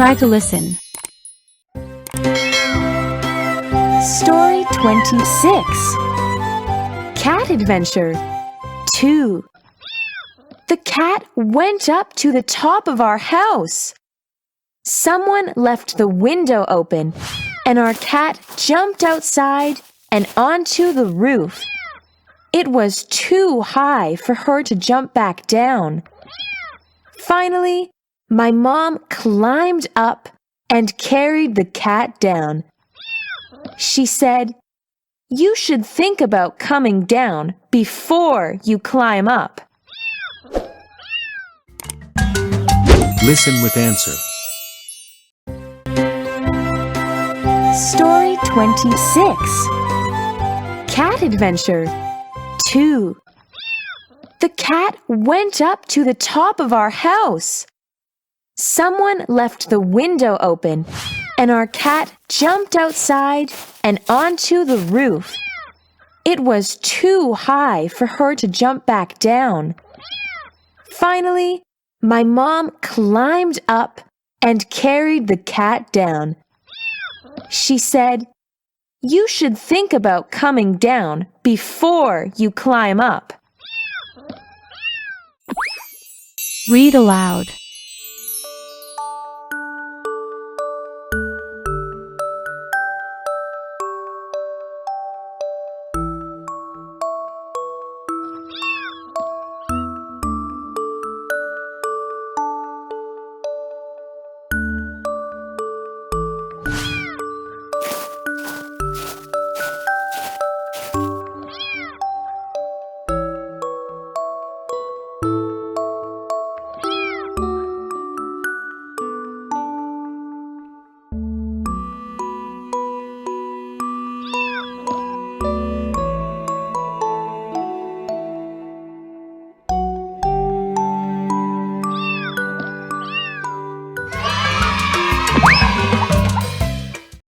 Try to listen. Story 26. Cat Adventure 2. The cat went up to the top of our house. Someone left the window open, and our cat jumped outside and onto the roof. It was too high for her to jump back down. Finally, my mom climbed up and carried the cat down. She said, "You should think about coming down before you climb up." Listen with answer. Story 26. Cat Adventure 2. The cat went up to the top of our house. Someone left the window open, and our cat jumped outside and onto the roof. It was too high for her to jump back down. Finally, my mom climbed up and carried the cat down. She said, "You should think about coming down before you climb up." Read aloud.